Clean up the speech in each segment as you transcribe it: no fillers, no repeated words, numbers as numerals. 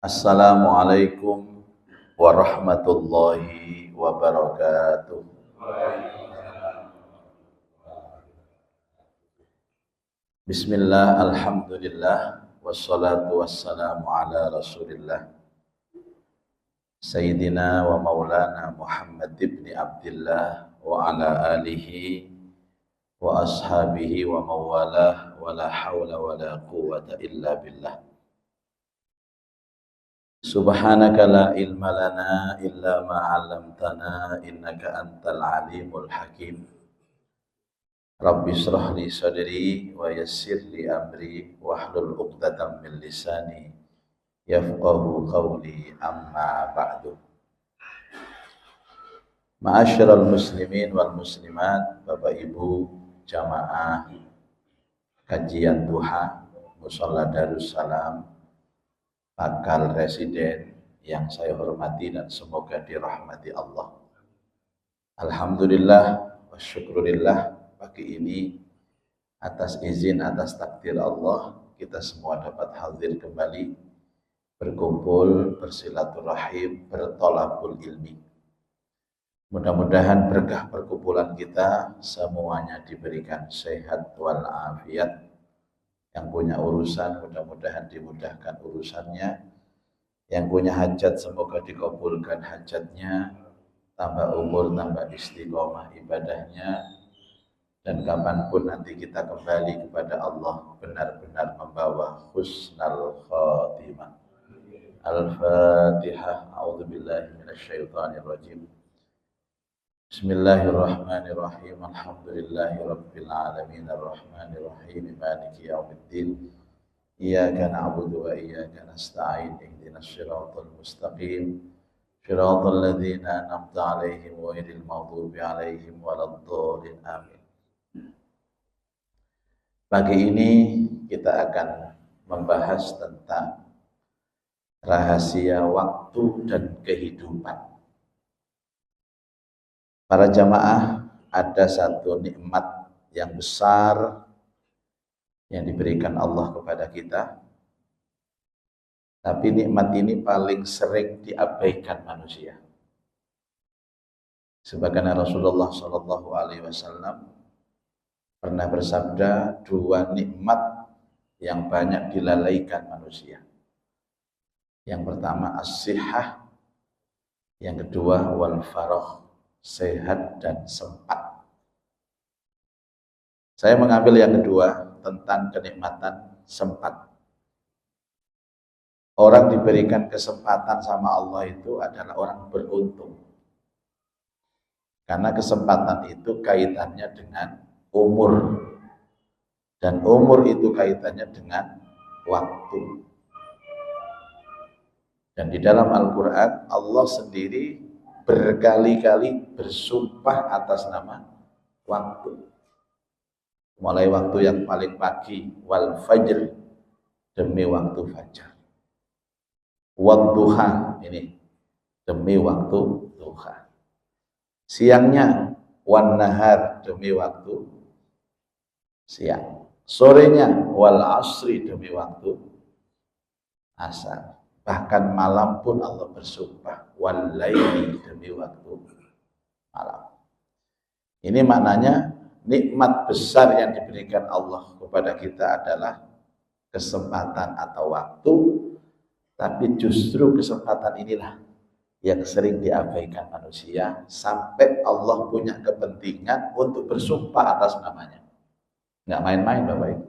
Assalamualaikum warahmatullahi wabarakatuh. Bismillah, alhamdulillah, wassalatu wassalamu ala rasulillah Sayyidina wa maulana Muhammad ibn Abdillah wa ala alihi wa ashabihi wa mawalah wa la hawla wa la quwwata illa billah. Subhanaka la ilma lana illa ma 'allamtana innaka antal alimul hakim. Rabbi shrah li sadri wa yassir li amri wahlul 'uqdatam min lisani yafqahu qawli amma ba'du. Ma'asyiral muslimin wal muslimat, Bapak Ibu jamaah kajian duha Musholla Darussalam, bakal residen yang saya hormati dan semoga dirahmati Allah. Alhamdulillah wa syukurillah, pagi ini atas izin, atas takdir Allah, kita semua dapat hadir kembali, berkumpul, bersilaturahim, bertolabul ilmi. Mudah-mudahan berkah perkumpulan kita semuanya diberikan sehat walafiat. Yang punya urusan mudah-mudahan dimudahkan urusannya, yang punya hajat semoga dikabulkan hajatnya, tambah umur, tambah istiqomah ibadahnya, dan kapanpun nanti kita kembali kepada Allah benar-benar membawa husnal khatimah. Al-Fatihah. A'udzubillahi minasyaitonirrajim. Bismillahirrahmanirrahim. Alhamdulillahi rabbil alamin arrahmanirrahim maliki yaumiddin. Iyyaka na'budu wa iyyaka nasta'in. Ihdinas shiratal mustaqim. Shiratal ladzina an'amta 'alaihim ghairil maghdubi 'alaihim waladdallin. Amin. Pagi ini kita akan membahas tentang rahasia waktu dan kehidupan. Para jamaah, ada satu nikmat yang besar yang diberikan Allah kepada kita, tapi nikmat ini paling sering diabaikan manusia. Sebagaimana Rasulullah SAW pernah bersabda, dua nikmat yang banyak dilalaikan manusia. Yang pertama as-sihah, yang kedua wal faragh, sehat dan sempat. Saya mengambil yang kedua tentang kenikmatan sempat. Orang diberikan kesempatan sama Allah itu adalah orang beruntung. Karena kesempatan itu kaitannya dengan umur. Dan umur itu kaitannya dengan waktu. Dan di dalam Al-Quran Allah sendiri berkali-kali bersumpah atas nama waktu. Mulai waktu yang paling pagi, wal fajr, demi waktu fajar. Wadduha, ini demi waktu duha. Siangnya, wan nahar, demi waktu siang. Sorenya, wal asri, demi waktu asar. Bahkan malam pun Allah bersumpah, wal laili, demi waktu malam. Ini maknanya nikmat besar yang diberikan Allah kepada kita adalah kesempatan atau waktu, tapi justru kesempatan inilah yang sering diabaikan manusia sampai Allah punya kepentingan untuk bersumpah atas namanya. Nggak main-main Bapak Ibu.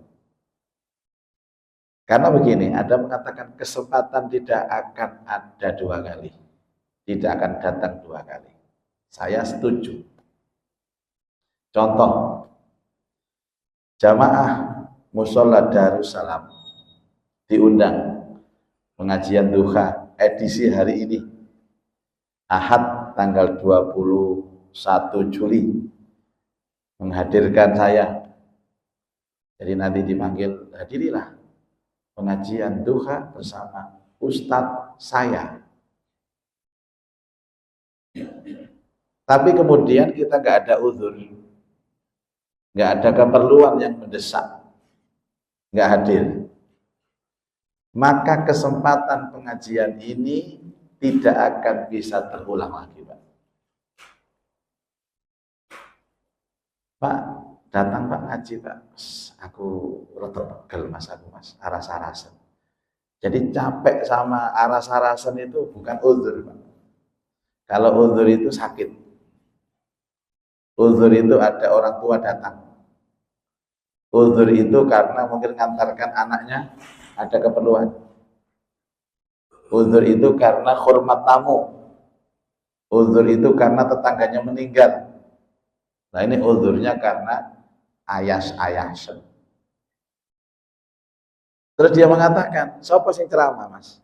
Karena begini, ada mengatakan kesempatan tidak akan ada dua kali. Tidak akan datang dua kali. Saya setuju. Contoh, jamaah Musholla Darussalam diundang pengajian duha edisi hari ini. Ahad tanggal 21 Juli. Menghadirkan saya. Jadi nanti dipanggil, hadirilah pengajian duha bersama Ustadz saya. Tapi kemudian kita nggak ada uzur, nggak ada keperluan yang mendesak, nggak hadir. maka kesempatan pengajian ini tidak akan bisa terulang lagi, Pak. Pak, datang Pak ngaji Pak. Aku rada pegel Mas, aras-arasan. Jadi capek sama aras-arasan itu bukan uzur, Pak. Kalau uzur itu sakit. Uzur itu ada orang tua datang. Uzur itu karena mungkin ngantarkan anaknya ada keperluan. Uzur itu karena hormat tamu. Uzur itu karena tetangganya meninggal. Nah ini uzurnya karena ayas-ayasan. Terus dia mengatakan, siapa sing ceramah Mas?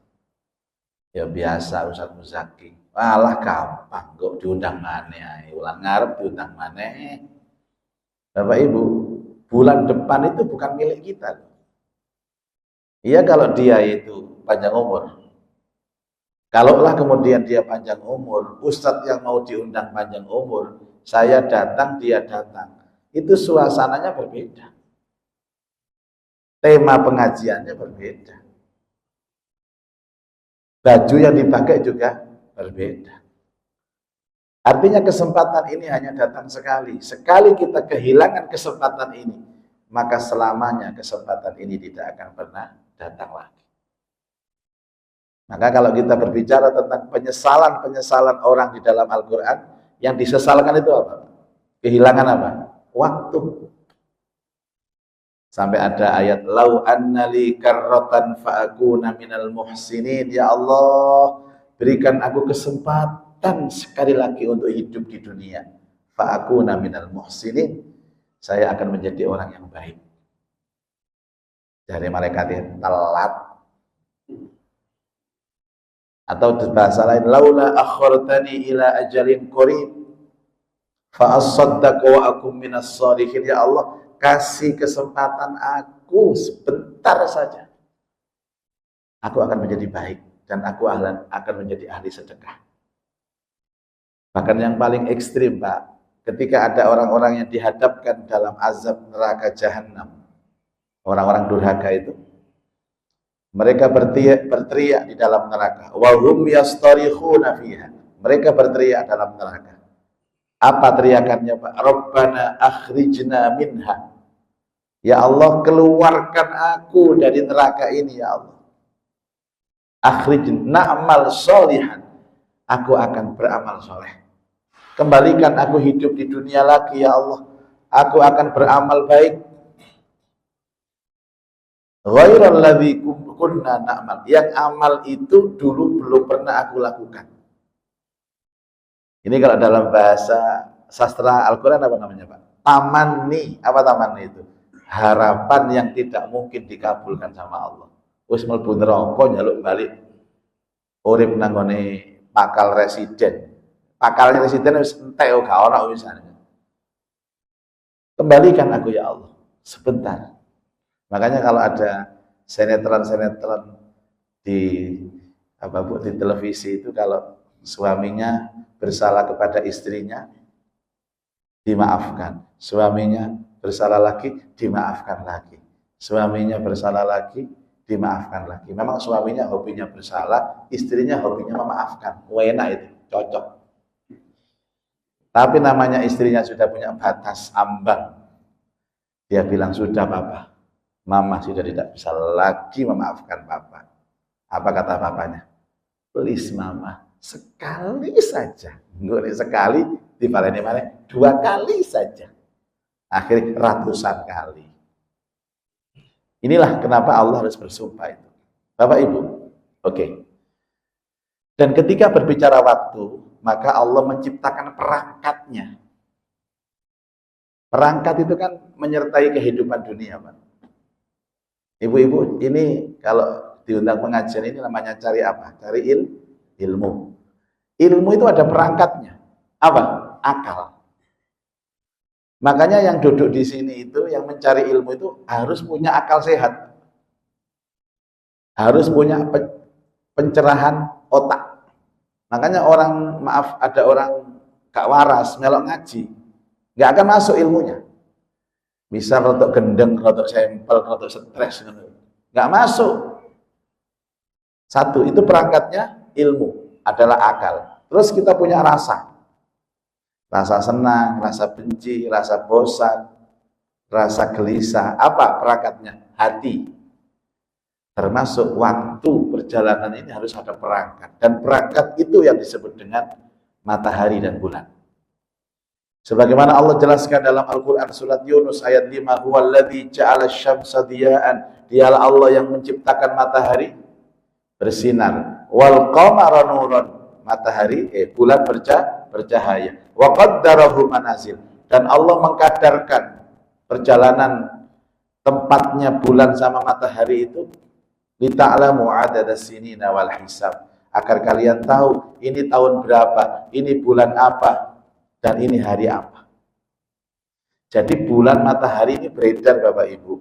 Ya biasa Ustaz Muzaki. Walah gampang kok diundang maneh ae. Ulang ngarep diundang maneh. Bapak Ibu, bulan depan itu bukan milik kita. Iya kalau dia itu panjang umur. Kalaulah kemudian dia panjang umur, Ustadz yang mau diundang panjang umur, saya datang, dia datang. Itu suasananya berbeda. Tema pengajiannya berbeda. Baju yang dipakai juga berbeda. Artinya kesempatan ini hanya datang sekali. Sekali kita kehilangan kesempatan ini, maka selamanya kesempatan ini tidak akan pernah datang lagi. Maka kalau kita berbicara tentang penyesalan-penyesalan orang di dalam Al-Quran, yang disesalkan itu apa? Kehilangan apa? Waktu. Sampai ada ayat lau annali karrotan fa'akuna minal muhsinin. Ya Allah, berikan aku kesempatan sekali lagi untuk hidup di dunia. Fa'akuna minal muhsinin. Saya akan menjadi orang yang baik. Dari malaikat yang telat. Atau bahasa lain, laula akhirtani ila ajalin qarib fa asaddaqu wa akum minas shalihin. Ya Allah, kasih kesempatan aku sebentar saja, aku akan menjadi baik dan aku akan menjadi ahli sedekah. Bahkan yang paling ekstrim Pak, ketika ada orang-orang yang dihadapkan dalam azab neraka jahanam, orang-orang durhaka itu, mereka berteriak di dalam neraka, wa hum yastarikhuna fiha. Mereka berteriak dalam neraka. Apa teriakannya Pak? Rabbana akhrijna minha. Ya Allah, keluarkan aku dari neraka ini ya Allah. Akhrijna na'mal sholihan. Aku akan beramal soleh. Kembalikan aku hidup di dunia lagi ya Allah. Aku akan beramal baik. Ghairal ladzi kunna na'mal. Yang amal itu dulu belum pernah aku lakukan. Ini kalau dalam bahasa sastra Al-Quran apa namanya Pak? Tamanni. Apa tamanni itu? Harapan yang tidak mungkin dikabulkan sama Allah. Wis mlebu neraka njaluk balik urip nang ngone pakal residen. Pakalnya residen wis entek gak ono wisane. Kembalikan aku ya Allah sebentar. Makanya kalau ada sinetron-sinetron di di televisi itu, kalau suaminya bersalah kepada istrinya dimaafkan, suaminya bersalah lagi dimaafkan lagi, suaminya bersalah lagi dimaafkan lagi. Memang suaminya hobinya bersalah, istrinya hobinya memaafkan. Enak itu, cocok. Tapi namanya istrinya sudah punya batas ambang, dia bilang sudah papa, mama sudah tidak bisa lagi memaafkan papa. Apa kata papanya? Please mama, sekali saja. Enggak sekali, dibaleni mana? 2 kali saja. Akhirnya ratusan kali. Inilah kenapa Allah harus bersumpah itu. Bapak Ibu, oke. Dan ketika berbicara waktu, maka Allah menciptakan perangkatnya. Perangkat itu kan menyertai kehidupan dunia, Pak. Ibu-ibu, ini kalau diundang pengajian ini namanya cari apa? Cari ilmu. Ilmu itu ada perangkatnya. Apa? Akal. Makanya yang duduk di sini itu, yang mencari ilmu itu harus punya akal sehat. Harus punya pencerahan otak. Makanya orang, maaf, ada orang gak waras, melok ngaji, gak akan masuk ilmunya. Bisa rotok gendeng, rotok sempel, rotok stres, gak masuk. Satu, itu perangkatnya ilmu, adalah akal. Terus kita punya rasa. Rasa senang, rasa benci, rasa bosan, rasa gelisah. Apa perangkatnya? Hati. Termasuk waktu perjalanan ini harus ada perangkat. Dan perangkat itu yang disebut dengan matahari dan bulan. Sebagaimana Allah jelaskan dalam Al-Quran surat Yunus ayat 5, huwallazi ja'ala syamsa diya'an. Dialah Allah yang menciptakan matahari bersinar, wal qamara nuran, matahari bulan bercahaya, wa qaddarahu manazil, dan Allah mengkadarkan perjalanan tempatnya bulan sama matahari itu lita'lamu adada sinina wal hisab, agar kalian tahu ini tahun berapa, ini bulan apa, dan ini hari apa. Jadi bulan matahari ini beredar Bapak Ibu,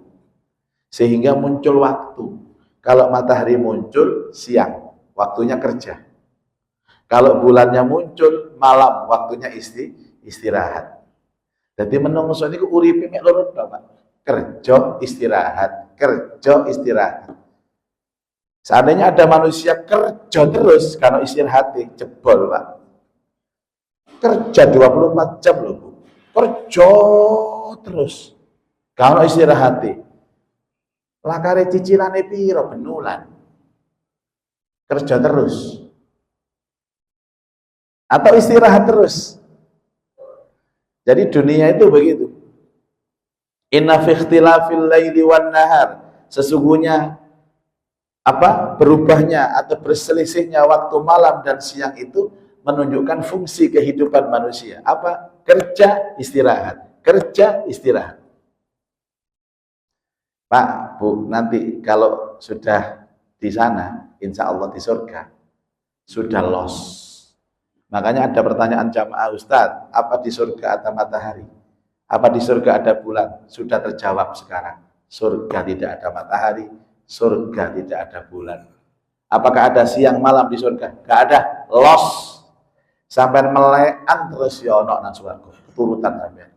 sehingga muncul waktu. Kalau matahari muncul siang, waktunya kerja. Kalau bulannya muncul malam, waktunya istirahat. Jadi menungso niku uripe mek loro Bapak. Kerja istirahat, kerja istirahat. Seandainya ada manusia kerja terus, kalau istirahat jebol Pak. Kerja 24 jam loh Bu. Kerja terus. Kalau istirahat lakare cicilane piro benulan. Kerja terus. Atau istirahat terus. Jadi dunia itu begitu. Inna fi ikhtilafil laili wan nahar. Sesungguhnya berubahnya atau berselisihnya waktu malam dan siang itu menunjukkan fungsi kehidupan manusia. Apa? Kerja, istirahat. Kerja, istirahat. Pak, Bu, nanti kalau sudah di sana, insya Allah di surga, sudah los. Makanya ada pertanyaan jamaah Ustadz, apa di surga ada matahari? Apa di surga ada bulan? Sudah terjawab sekarang. Surga tidak ada matahari, surga tidak ada bulan. Apakah ada siang malam di surga? Gak ada, los. Sampai melekan terus ya ono nang surga. Keturutan sampean.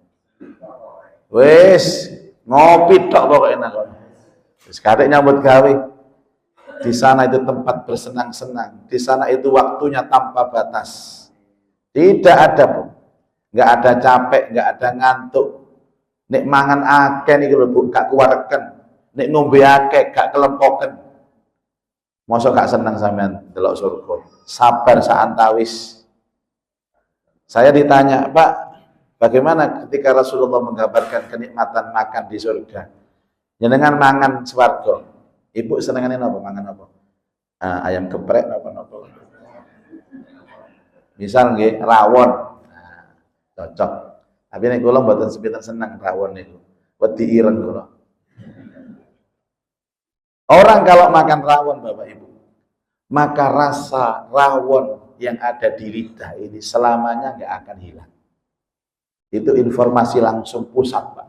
Wes, ngopi tok pokoknya nang. Terus kadek nyambut gawe. Di sana itu tempat bersenang-senang. Di sana itu waktunya tanpa batas. Tidak ada, Bu. Enggak ada capek, enggak ada ngantuk. Nek mangan akeh niki lho, Bu, gak kuwareken. Nek ngombe akeh gak kelempoken. Mosok gak seneng sampean delok surga. Sabar saantawis. Saya ditanya, Pak, bagaimana ketika Rasulullah menggambarkan kenikmatan makan di surga? Jenengan mangan swarga. Ibu senengane napa mangan apa? Ayam geprek napa-napa. Misal nggih rawon. Cocok. Tapi nek kula mboten sepinten seneng rawon niku. Wedi ireng kula. Orang kalau makan rawon Bapak Ibu, maka rasa rawon yang ada di lidah ini selamanya nggak akan hilang. Itu informasi langsung pusat Pak.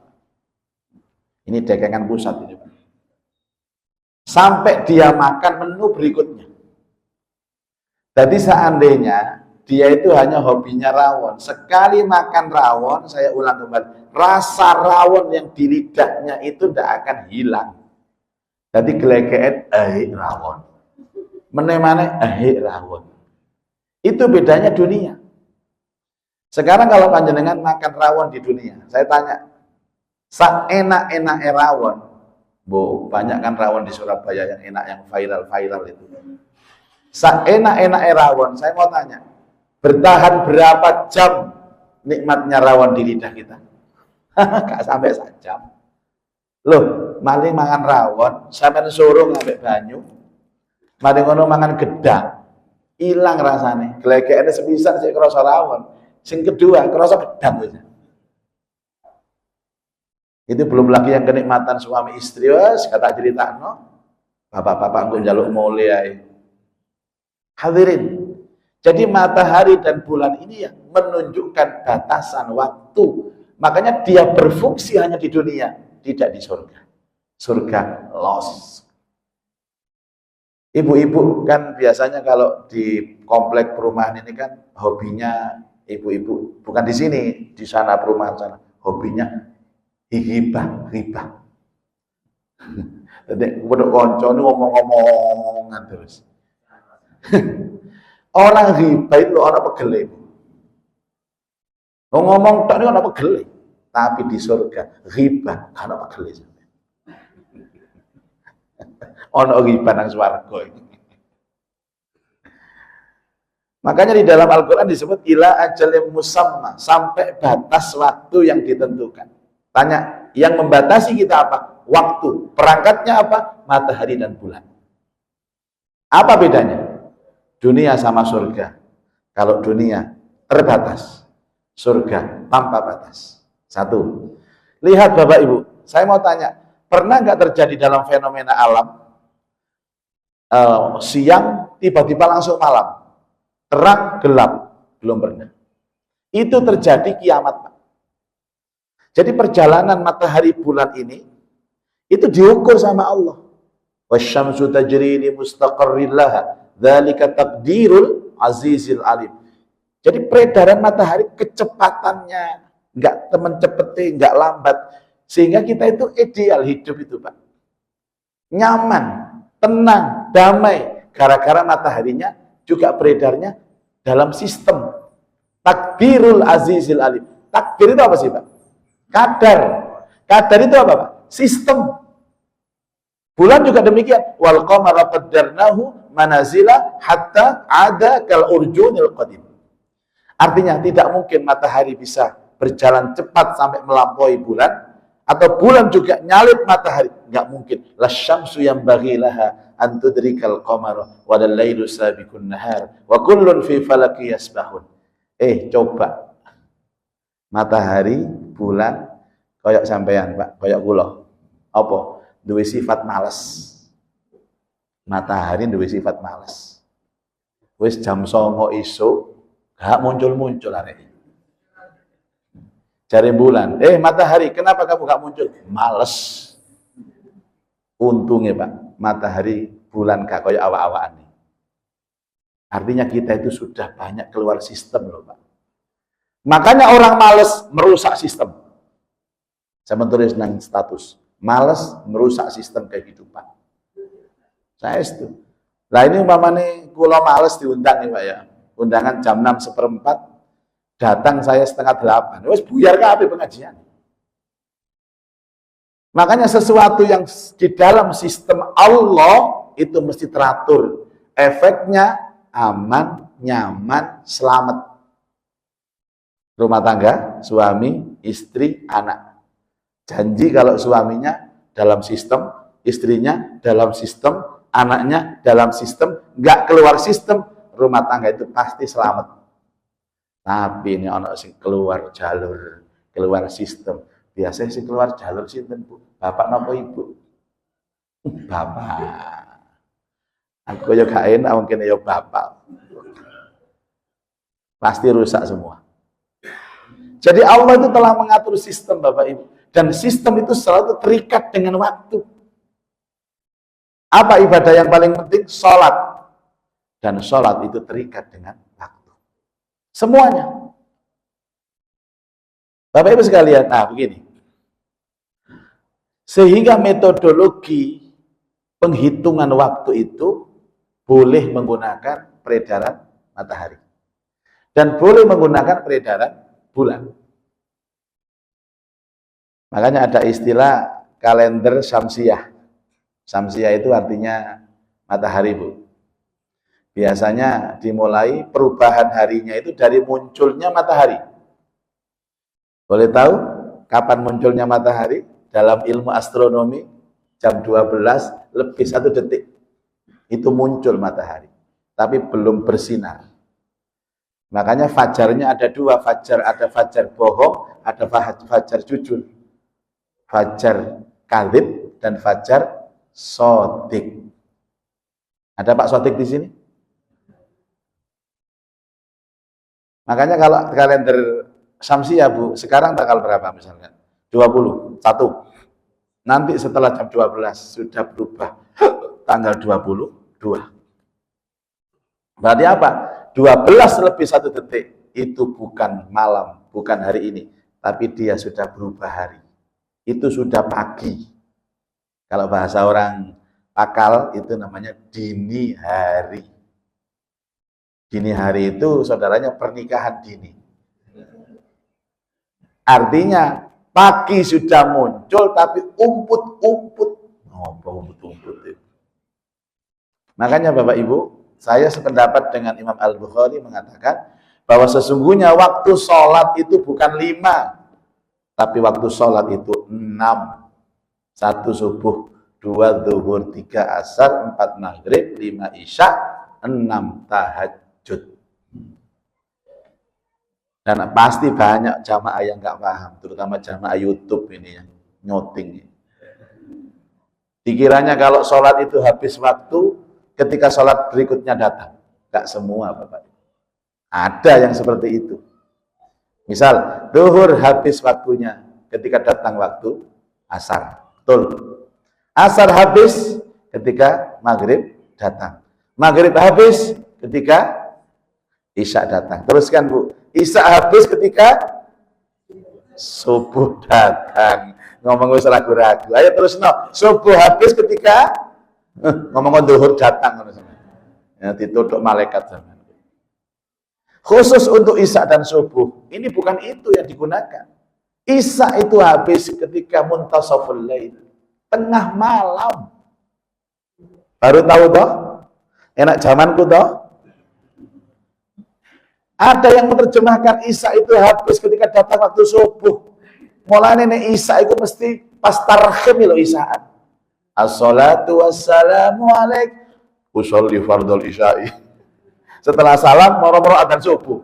Ini dagangan pusat ini Pak. Sampai dia makan menu berikutnya. Jadi seandainya dia itu hanya hobinya rawon, sekali makan rawon, saya ulang kembali, rasa rawon yang di lidahnya itu tidak akan hilang. Jadi geleket rawon, menemane rawon. Itu bedanya dunia. Sekarang kalau panjenengan makan rawon di dunia, saya tanya, seenak-enak rawon, Bu, banyak kan rawon di Surabaya yang enak, yang viral itu. Seenak-enak rawon, saya mau tanya, bertahan berapa jam nikmatnya rawon di lidah kita? Gak sampai sejam. Loh, maling mangan rawon, sampean suruh ngambek banyu, maling ngono mangan gedang, hilang rasane. Glegekane sepisan sik krasa rawon, sing kedua krasa gedang wis. Itu belum lagi yang kenikmatan suami istri, wes kata critakno. Bapak-bapak engko njaluk mule ae. Hadirin. Jadi matahari dan bulan ini yang menunjukkan batasan waktu. Makanya dia berfungsi hanya di dunia, tidak di surga. Surga los. Ibu-ibu kan biasanya kalau di komplek perumahan ini kan hobinya ibu-ibu, bukan di sini, di sana perumahan sana, hobinya hibah. Jadi kodok konco ini ngomong-ngomongan terus. Orang ghibah itu orang pegele. Ngomong tak ini orang pegele. Tapi di surga ghibah orang pegele. Orang ghibah nang swarga. Makanya di dalam Al-Quran disebut ila ajalin musamma, sampai batas waktu yang ditentukan. Tanya, yang membatasi kita apa? Waktu. Perangkatnya apa? Matahari dan bulan. Apa bedanya? Dunia sama surga. Kalau dunia terbatas, surga tanpa batas. Satu. Lihat Bapak Ibu, saya mau tanya, pernah nggak terjadi dalam fenomena alam, siang tiba-tiba langsung malam? Terang, gelap, belum pernah. Itu terjadi kiamat, Pak. Jadi perjalanan matahari bulan ini itu diukur sama Allah. Wasyamsu tajri li mustaqarrin laha, dzalika taqdirul azizil alim. Jadi peredaran matahari kecepatannya enggak temen cepete, enggak lambat, sehingga kita itu ideal hidup itu, Pak. Nyaman, tenang, damai, gara-gara mataharinya juga beredarnya dalam sistem takdirul azizil alim. Takdir itu apa sih, Pak? Kadar. Kadar itu apa, Pak? Sistem. Bulan juga demikian. Wal qamara qaddarnahu manazila hatta ada kal urjunil qadim. Artinya tidak mungkin matahari bisa berjalan cepat sampai melampaui bulan, atau bulan juga nyalip matahari. Enggak mungkin. Lasyamsu yanbaghi laha an tudrikal qamara wa al-lailu sabiqun nahar wa kullun fi falaki yasbahun. Coba matahari, bulan koyok sampean, Pak, koyok kula. Apa? Duwe sifat males. Matahari duwe sifat males. Wis jam 09.00 isuk gak muncul-muncul arek. Cari bulan, matahari, kenapa kamu gak muncul? Males. Untungnya, Pak, matahari, bulan gak koyo awak-awakan nih. Artinya kita itu sudah banyak keluar sistem loh, Pak. Makanya orang males merusak sistem. Saya menulis nang status, males merusak sistem kehidupan. Saya itu. Lah ini umpamane kula males diundang nih, Pak ya. Undangan jam 6:04, datang saya 7:30. Wes buyar kabeh pengajian. Makanya sesuatu yang di dalam sistem Allah itu mesti teratur. Efeknya aman, nyaman, selamat. Rumah tangga, suami, istri, anak. Janji kalau suaminya dalam sistem, istrinya dalam sistem, anaknya dalam sistem, nggak keluar sistem, rumah tangga itu pasti selamat. Tapi ini anak sing keluar jalur, keluar sistem. Biasanya sih keluar jalur sinten, Bu? Bapak napa Ibu? Bapak. Aku ya gak enak mungkin ya bapak. Pasti rusak semua. Jadi Allah itu telah mengatur sistem, Bapak Ibu. Dan sistem itu selalu terikat dengan waktu. Apa ibadah yang paling penting? Sholat. Dan sholat itu terikat dengan waktu. Semuanya. Bapak Ibu sekalian, begini. Sehingga metodologi penghitungan waktu itu boleh menggunakan peredaran matahari. Dan boleh menggunakan peredaran bulan. Makanya ada istilah kalender syamsiah. Syamsiah itu artinya matahari, Bu. Biasanya dimulai perubahan harinya itu dari munculnya matahari. Boleh tahu kapan munculnya matahari? Dalam ilmu astronomi, jam 12 lebih 1 detik. Itu muncul matahari. Tapi belum bersinar. Makanya fajarnya ada 2 fajar. Ada fajar bohong, ada fajar jujur. Fajar kadzib dan fajar sodik. Ada Pak Sodik di sini? Makanya kalau kalender Syamsiah, Bu, sekarang tanggal berapa misalnya? 21. Nanti setelah jam 12 sudah berubah tanggal 22. Berarti apa? 12 lebih 1 detik itu bukan malam, bukan hari ini, tapi dia sudah berubah hari. Itu sudah pagi. Kalau bahasa orang akal itu namanya dini hari. Dini hari itu saudaranya pernikahan dini. Artinya pagi sudah muncul tapi umput-umput. Oh, umput-umput itu. Makanya Bapak Ibu, saya sependapat dengan Imam Al-Bukhari mengatakan bahwa sesungguhnya waktu sholat itu bukan 5, tapi waktu sholat itu 6. 1 subuh, 2 zuhur, 3 asar, 4 maghrib, 5 isya, 6 tahajud. Dan pasti banyak jamaah yang nggak paham, terutama jamaah YouTube ini yang nyoting. Dikiranya kalau sholat itu habis waktu ketika sholat berikutnya datang. Nggak semua Bapak. Ada yang seperti itu. Misal, zuhur habis waktunya ketika datang waktu asar. Betul. Asar habis ketika maghrib datang. Maghrib habis ketika isya datang. Teruskan Bu. Isya habis ketika subuh datang. Ngomong wis ragu-ragu. Ayo terus no. Subuh habis ketika ngomong zuhur datang. Ya, ditutup malaikat zaman. Khusus untuk isya dan subuh. Ini bukan itu yang digunakan. Isya itu habis ketika muntasaful lail, tengah malam. Baru tahu toh? Enak zamanku toh? Ada yang menerjemahkan isya itu habis ketika datang waktu subuh. Mulane nek isya itu mesti pas tarhim lho isyaan. As-salatu wassalamu alaik usolli fardhul isya'i. Setelah salam moro-moro adzan subuh.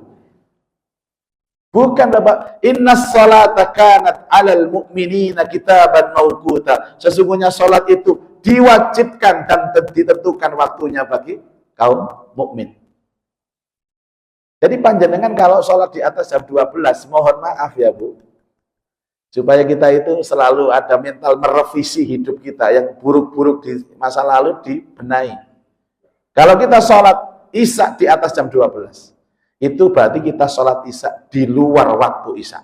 Bukan Bapak, innas salata kanat 'alal mu'minina kitaban mauquta. Sesungguhnya salat itu diwajibkan dan ditentukan waktunya bagi kaum mukmin. Jadi panjenengan kalau salat di atas jam 12, mohon maaf ya Bu. Supaya kita itu selalu ada mental merevisi hidup kita yang buruk-buruk di masa lalu dibenahi. Kalau kita salat isya di atas jam 12, itu berarti kita sholat isya di luar waktu isya.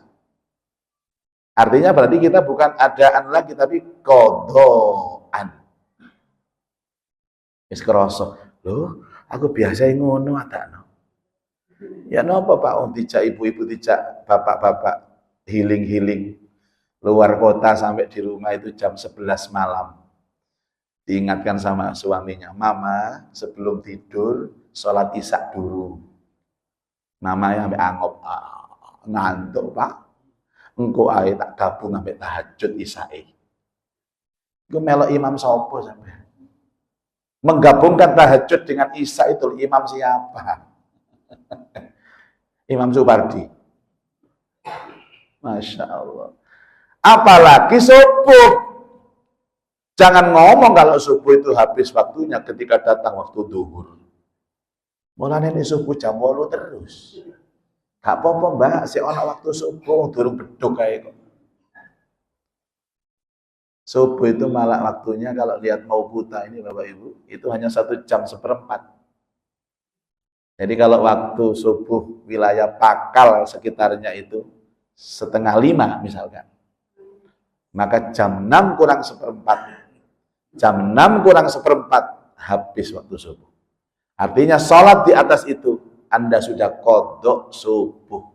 Artinya berarti kita bukan adaan lagi, tapi qadhaan. Wis krasa, lho, aku biasa ngono adakno. Ya napa Pak, dijak ibu-ibu, dijak bapak-bapak healing luar kota sampai di rumah itu jam 11 malam. Diingatkan sama suaminya, "Mama, sebelum tidur sholat isya dulu." Namanya sampai angop, ngantuk Pak. Engko ae tak gabung sampai tahajud isyae. Iku melok imam sapa sampe? Menggabungkan tahajud dengan isya itu imam siapa? Imam Supardi. Masya Allah. Apalagi subuh. Jangan ngomong kalau subuh itu habis waktunya ketika datang waktu zuhur. Mulane nek subuh jam 8 terus. Gak apa-apa Mbak, sik ana waktu subuh durung beduk kae kok. Subuh itu malah waktunya kalau lihat mau buta ini Bapak Ibu, itu hanya 1 jam 1/4. Jadi kalau waktu subuh wilayah Pakal sekitarnya itu 4:30 misalkan. Maka jam 6 kurang 1/4. Jam 6 kurang 1/4 habis waktu subuh. Artinya sholat di atas itu Anda sudah qadha subuh.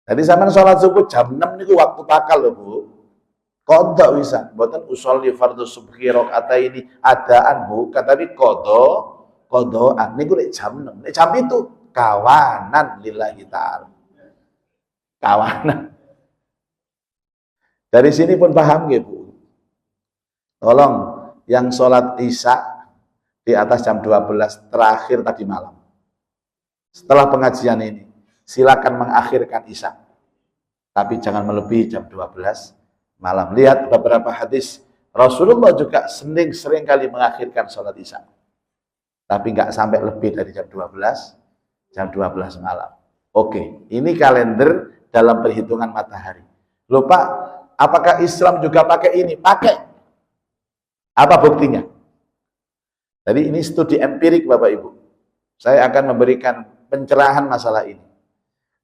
Jadi sampean sholat subuh jam 6 niku waktu pakal lho Bu. Qadha wisan, mboten usolli fardhu subhi rakaataini adaan bukan, tapi qadhaan niku lek jam 6. Lek jam itu kawanan lillahi ta'ala. Kawanan. Dari sini pun paham nggih Bu. Tolong yang sholat isya di atas jam 12 terakhir tadi malam. Setelah pengajian ini, silakan mengakhirkan isya. Tapi jangan melebihi jam 12 malam. Lihat beberapa hadis, Rasulullah juga sering kali mengakhirkan sholat isya. Tapi nggak sampai lebih dari jam 12 malam. Oke, ini kalender dalam perhitungan matahari. Lupa, apakah Islam juga pakai ini? Pakai. Apa buktinya? Jadi ini studi empirik Bapak Ibu. Saya akan memberikan pencerahan masalah ini.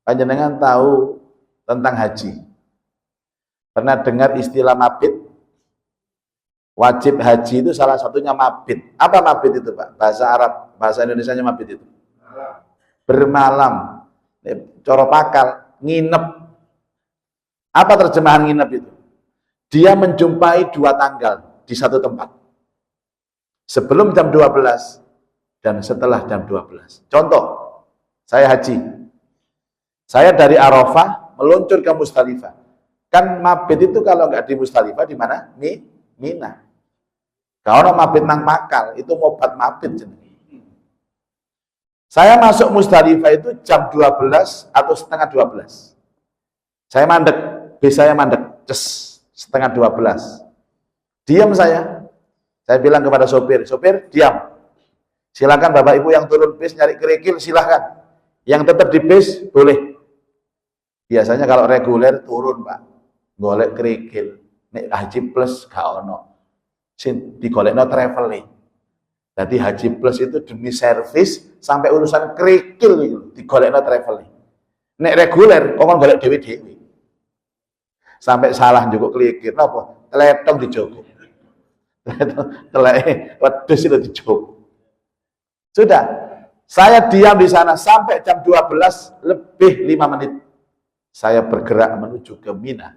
Panjenengan tahu tentang haji. Pernah dengar istilah mabit? Wajib haji itu salah satunya mabit. Apa mabit itu Pak? Bahasa Arab, bahasa Indonesianya mabit itu. Bermalam. Coro pakal, nginep. Apa terjemahan nginep itu? Dia menjumpai 2 tanggal di satu tempat. Sebelum jam 12 dan setelah jam 12. Contoh, saya haji. Saya dari Arafah meluncur ke Musdalifah. Kan mabit itu kalau nggak di Musdalifah di mana? Mina. Kalau mabit nang pakal, itu mobat mabit. Saya masuk Musdalifah itu jam 12 atau setengah 12. Saya mandek, bis saya mandek, setengah 12. Diam saya. Saya bilang kepada sopir, diam. Silakan Bapak Ibu yang turun bis nyari kerikil, silakan. Yang tetap di bis, boleh. Biasanya kalau reguler turun Pak, golek kerikil. Nek haji plus gak ono. Sin digolekno traveling. Jadi haji plus itu demi servis sampai urusan kerikil itu digolekno traveling. Nek reguler, kok golek dewe-dewe. Sampai salah njukuk kerikil, napa? Teletong dijogo. Teleke wedhus itu dijogo. Sudah, saya diam di sana sampai jam 12 lebih 5 menit. Saya bergerak menuju ke Mina.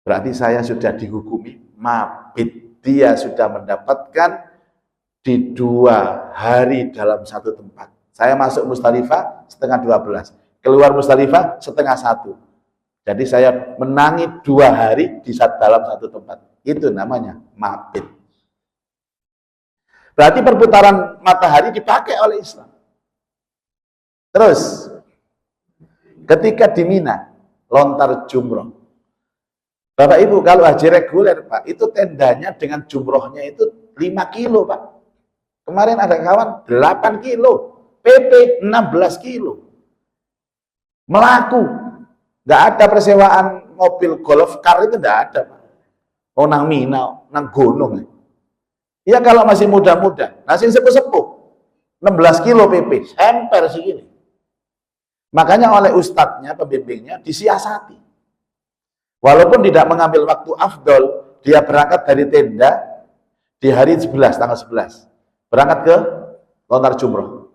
Berarti saya sudah dihukumi mabit. Dia sudah mendapatkan di 2 hari dalam satu tempat. Saya masuk Musdalifah setengah 12. Keluar Musdalifah setengah 1. Jadi saya menangi 2 hari dalam satu tempat. Itu namanya mabit. Berarti perputaran matahari dipakai oleh Islam. Terus, ketika di Mina, lontar jumroh. Bapak Ibu, kalau haji reguler Pak, itu tendanya dengan jumrohnya itu 5 kilo Pak. Kemarin ada kawan 8 kilo, PP 16 kilo. Melaku, nggak ada persewaan mobil golf car itu nggak ada Pak. Oh nang Mina, nang gunung. Ya kalau masih muda-muda, masih sepuh-sepuh, 16 kilo PP, semper segini. Makanya oleh ustadznya, pembimbingnya, disiasati. Walaupun tidak mengambil waktu afdol, dia berangkat dari tenda di hari 11, tanggal 11. Berangkat ke lontar jumroh.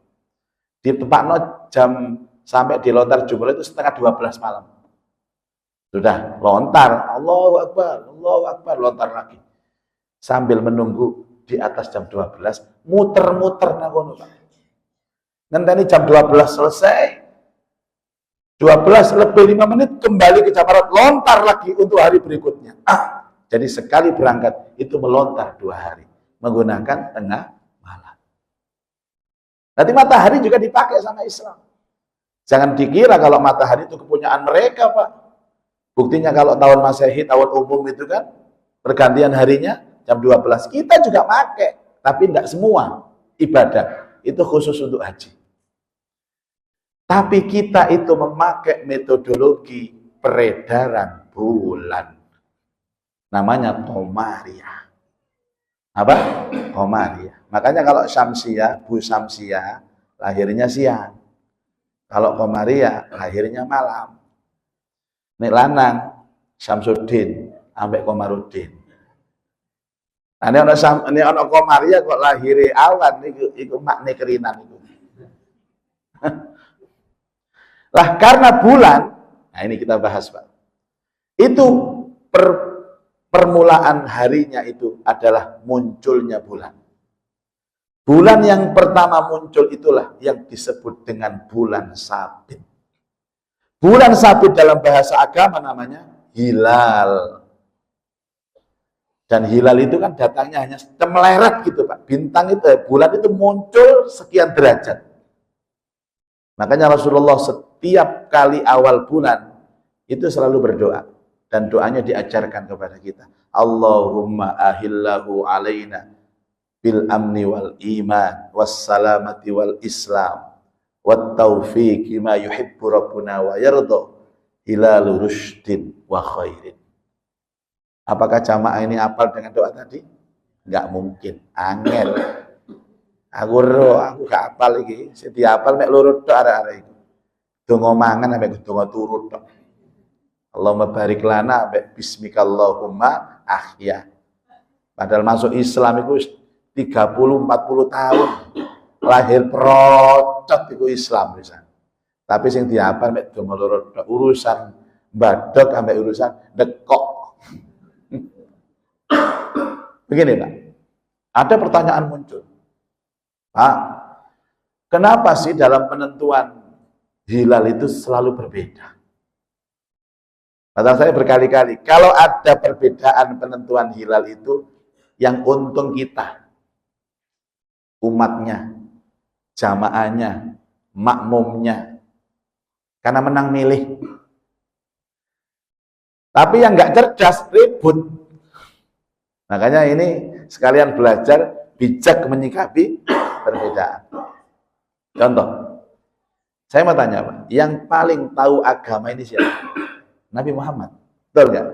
Di tempat jam sampai di lontar jumroh itu setengah 12 malam. Sudah lontar, Allahu Akbar, lontar lagi. Sambil menunggu di atas jam 12, muter-muter nakono Pak. Nanti jam 12 selesai, 12 lebih 5 menit kembali ke Jamarat, lontar lagi untuk hari berikutnya. Jadi sekali berangkat itu melontar 2 hari menggunakan tengah malam. Nanti matahari juga dipakai sama Islam. Jangan dikira kalau matahari itu kepunyaan mereka Pak. Buktinya kalau tahun Masehi, tahun umum itu kan pergantian harinya jam 12. Kita juga pakai, tapi tidak semua ibadah. Itu khusus untuk haji. Tapi kita itu memakai metodologi peredaran bulan. Namanya Qomariyah. Apa? Qomariyah. Makanya kalau Syamsiyah, Bu Syamsiyah, lahirnya siang. Kalau Qomariyah, lahirnya malam. Nek lanang, Syamsuddin, ambek Qomaruddin. Ini ono Qomariyah kok lahiri awan, itu makne kerinan itu. Lah karena bulan, nah ini kita bahas Pak. Itu permulaan harinya itu adalah munculnya bulan. Bulan yang pertama muncul itulah yang disebut dengan bulan sabit. Bulan sabit dalam bahasa agama namanya hilal. Dan hilal itu kan datangnya hanya meleret gitu Pak. Bintang itu, bulan itu muncul sekian derajat. Makanya Rasulullah setiap kali awal bulan itu selalu berdoa. Dan doanya diajarkan kepada kita. Allahumma ahillahu alaina bil amni wal iman wassalamati wal islam wat taufiqi ma yuhibbu rabbuna wa yarda hilalu rushdin wa khairin. Apakah jamaah ini hafal dengan doa tadi? Enggak mungkin, angel. Aku gak hafal iki, sing dihafal mek loro tok arek-arek iku. Donga mangan ambek donga turut tok. Allahumma barik lana ambek bismikallahumma ahya. Padahal masuk Islam itu 30-40 tahun. lahir procot iku Islam bisa. Tapi sing diapal mek donga loro urusan badok sampai urusan dekok. Begini Pak, ada pertanyaan muncul. Pak, kenapa sih dalam penentuan hilal itu selalu berbeda? Kata saya berkali-kali, kalau ada perbedaan penentuan hilal itu yang untung kita, umatnya, jamaahnya, makmumnya, karena menang milih. Tapi yang nggak cerdas ribut. Makanya ini sekalian belajar bijak menyikapi perbedaan. Contoh, saya mau tanya Pak, yang paling tahu agama ini siapa? Nabi Muhammad, betul nggak?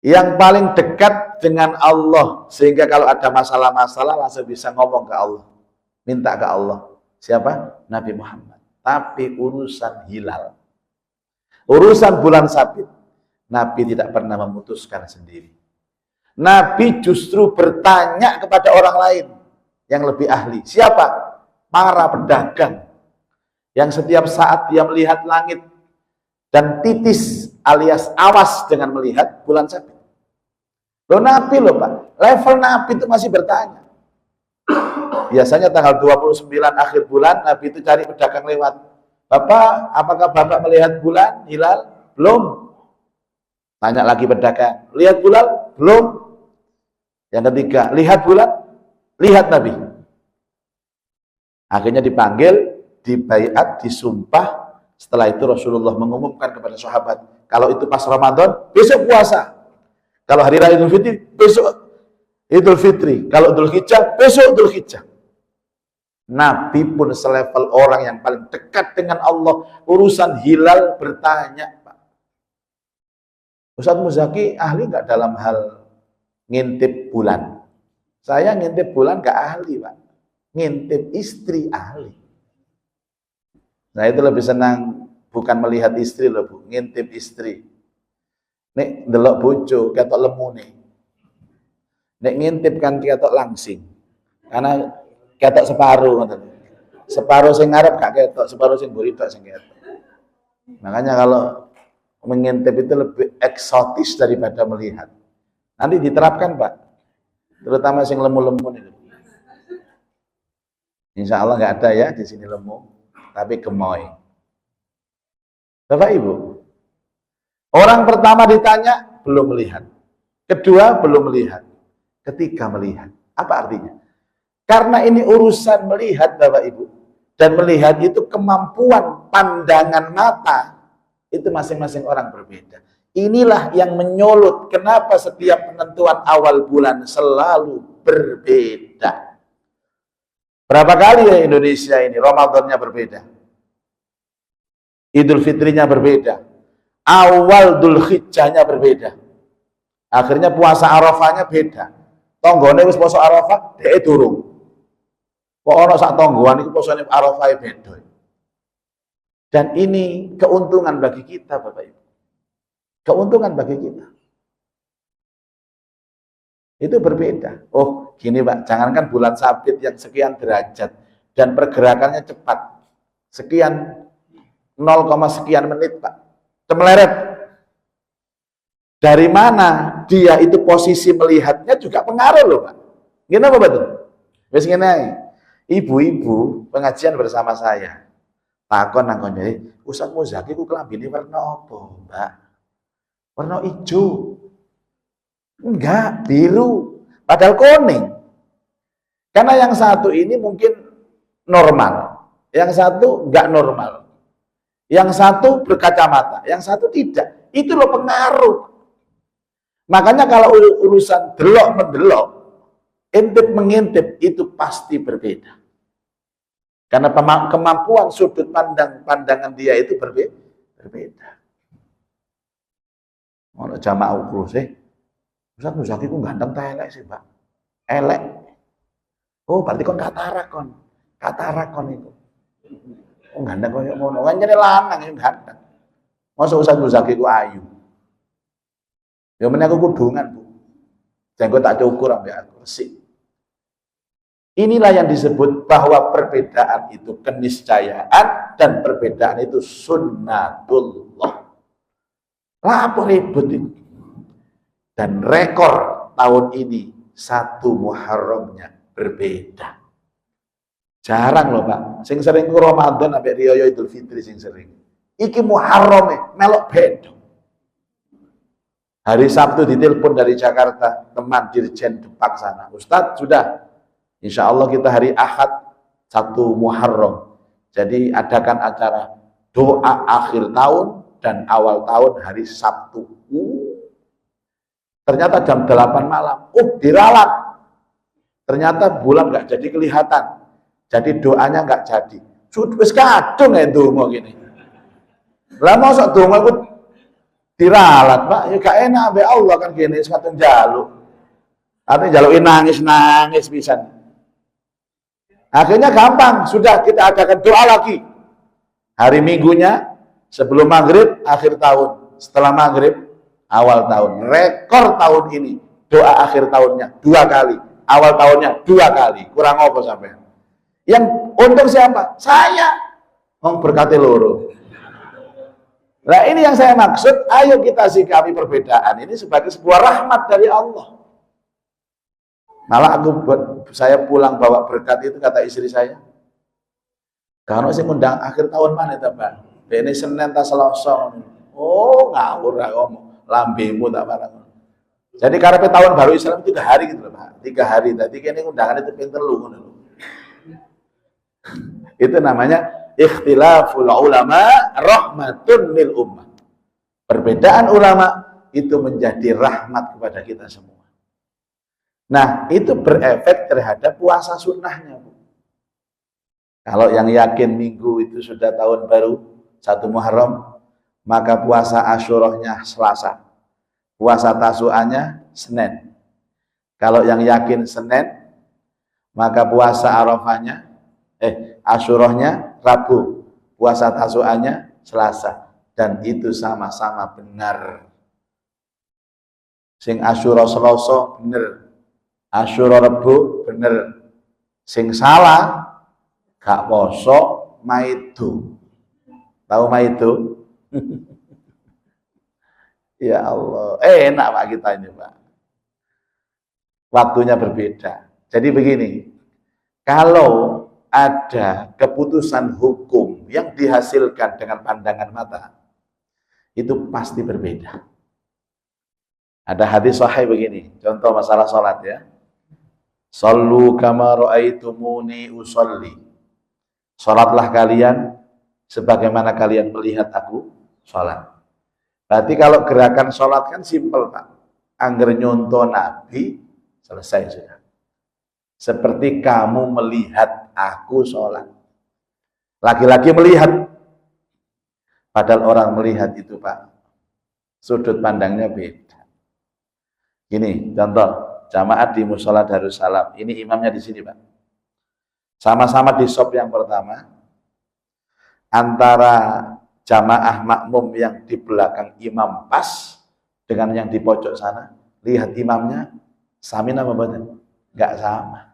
Yang paling dekat dengan Allah, sehingga kalau ada masalah-masalah langsung bisa ngomong ke Allah, minta ke Allah. Siapa? Nabi Muhammad. Tapi urusan hilal, urusan bulan sabit, Nabi tidak pernah memutuskan sendiri. Nabi justru bertanya kepada orang lain yang lebih ahli. Siapa? Para pedagang yang setiap saat dia melihat langit dan titis alias awas dengan melihat bulan sabit. Loh Nabi loh Pak, level Nabi itu masih bertanya. Biasanya tanggal 29 akhir bulan Nabi itu cari pedagang lewat. Bapak, apakah Bapak melihat bulan hilal? Belum. Tanya lagi pedagang, lihat bulan? Belum. Yang ketiga, lihat bulan? Lihat Nabi. Akhirnya dipanggil, dibaiat, disumpah. Setelah itu Rasulullah mengumumkan kepada sahabat, kalau itu pas Ramadan, besok puasa. Kalau hari raya Idul Fitri, besok Idul Fitri. Kalau Idul Hijjah, besok Idul Hijjah. Nabi pun selevel orang yang paling dekat dengan Allah, urusan hilal bertanya, Pak. Ustaz Muzaki ahli nggak dalam hal ngintip bulan? Saya ngintip bulan nggak ahli, Pak. Ngintip istri ahli. Nah itu lebih senang bukan melihat istri loh Bu, ngintip istri. Nek delok bojo ketok lemu nih. Nek ngintip kan ketok langsing. Karena ketok separuh ngoten. Separuh sing ngarep gak ketok, separuh sing mburi tok sing ketok. Makanya kalau mengintip itu lebih eksotis daripada melihat. Nanti diterapkan, Pak. Terutama sing lemu-lemu itu. Insya Allah nggak ada ya di sini lemu, tapi gemoy. Bapak Ibu, orang pertama ditanya belum melihat, kedua belum melihat, ketiga melihat. Apa artinya? Karena ini urusan melihat Bapak Ibu, dan melihat itu kemampuan pandangan mata, itu masing-masing orang berbeda. Inilah yang menyulut kenapa setiap penentuan awal bulan selalu berbeda. Berapa kali ya Indonesia ini Ramadannya berbeda, Idul Fitrinya berbeda, awal Dzul Hijjahnya berbeda, akhirnya puasa Arafahnya beda. Tonggone wis poso Arafah, dhek durung. Kok ana sak tonggoan iku posone Arafah beda. Dan ini keuntungan bagi kita Bapak Ibu. Keuntungan bagi kita. Itu berbeda. Oh, gini Pak, jangankan bulan sabit yang sekian derajat dan pergerakannya cepat. Sekian 0, sekian menit, Pak. Cemeleret. Dari mana dia itu posisi melihatnya juga pengaruh loh, Pak. Gini apa betul? Wis ngene. Ibu-ibu pengajian bersama saya. Takon nang konjane, Ustaz Muzaki ku klambine warna apa, Mbak? Warna hijau. Enggak, biru. Padahal kuning. Karena yang satu ini mungkin normal. Yang satu enggak normal. Yang satu berkacamata. Yang satu tidak. Itu loh pengaruh. Makanya kalau urusan delok-mendelok, intip mengintip, itu pasti berbeda. Karena kemampuan sudut pandangan dia itu berbeda. Ono jamaah ukur sih. Ustaz Muzaki ku ganteng ta elek sih, Pak? Elek. Oh, berarti kon katarak kon. Katarak kon itu. Oh, ganteng koyo ngono. Kan jane lanang yo ganteng. Mosok Ustaz Muzaki ku ayu. Ya meneh aku kudungan, Bu. Jenggot tak cukur ambek aku resik. Inilah yang disebut bahwa perbedaan itu keniscayaan dan perbedaan itu sunnatullah. Lapor ribut itu. Dan rekor tahun ini 1 Muharramnya berbeda. Jarang loh Pak. Sing sering ku Ramadan sampai riyo Idul Fitri sing sering. Iki Muharram melok beda. Hari Sabtu ditelepon dari Jakarta, teman Dirjen Depak sana. Ustadz sudah, insya Allah kita hari Ahad 1 Muharram. Jadi adakan acara doa akhir tahun dan awal tahun hari Sabtu. Ternyata jam 8 malam. Diralat. Ternyata bulan nggak jadi kelihatan. Jadi doanya nggak jadi. Sudah wis kadung itu mau gini. Lah mosok donga ku diralat, Pak. Ya gak enak ambek Allah kan gini kadung njaluk. Artinya njalukin nangis pisan. Akhirnya gampang, sudah kita adakan doa lagi. Hari Minggunya sebelum maghrib akhir tahun, setelah maghrib awal tahun. Rekor tahun ini doa akhir tahunnya 2 kali, awal tahunnya 2 kali. Kurang apa sampai? Yang untung siapa? Saya. Berkati loro. Nah ini yang saya maksud, ayo kita sikapi perbedaan ini sebagai sebuah rahmat dari Allah. Malah saya pulang bawa berkat itu kata istri saya. Karena saya undang akhir tahun mana itu Pak? Ini Senin tak Selasa. Oh ngawur ngomong, lambemu tak barang. Jadi karena tahun baru Islam 3 hari gitu loh Pak. 3 hari. Tadi ini undangan itu pinter lu. Itu namanya ikhtilaful ulama rahmatun lil ummah. Perbedaan ulama itu menjadi rahmat kepada kita semua. Nah, itu berefek terhadap puasa sunnahnya, Bu. Kalau yang yakin minggu itu sudah tahun baru 1 Muharram, maka puasa Asyurahnya Selasa. Puasa Tasu'anya Senin. Kalau yang yakin Senin, maka puasa Arafahnya Asyurahnya Rabu, puasa Tasu'anya Selasa, dan itu sama-sama benar. Sing Asyura Selasa bener, Asyura Rabu bener. Sing salah gak poso maidu. Tahu maidu? Ya Allah, enak Pak kita ini Pak. Waktunya berbeda. Jadi begini, kalau ada keputusan hukum yang dihasilkan dengan pandangan mata, itu pasti berbeda. Ada hadis sahih begini, contoh masalah sholat ya. Sallu kama ra'aitumuni usolli. Sholatlah kalian sebagaimana kalian melihat aku sholat. Berarti kalau gerakan sholat kan simpel Pak. Angger nyontoh Nabi, selesai sudah. Seperti kamu melihat aku sholat. Laki-laki melihat. Padahal orang melihat itu Pak, sudut pandangnya beda. Gini, contoh, jamaah di Mushola Darussalam. Ini imamnya di sini Pak. Sama-sama di shop yang pertama. Antara jamaah makmum yang di belakang imam pas dengan yang di pojok sana. Lihat imamnya, sami apa mboten? Enggak sama.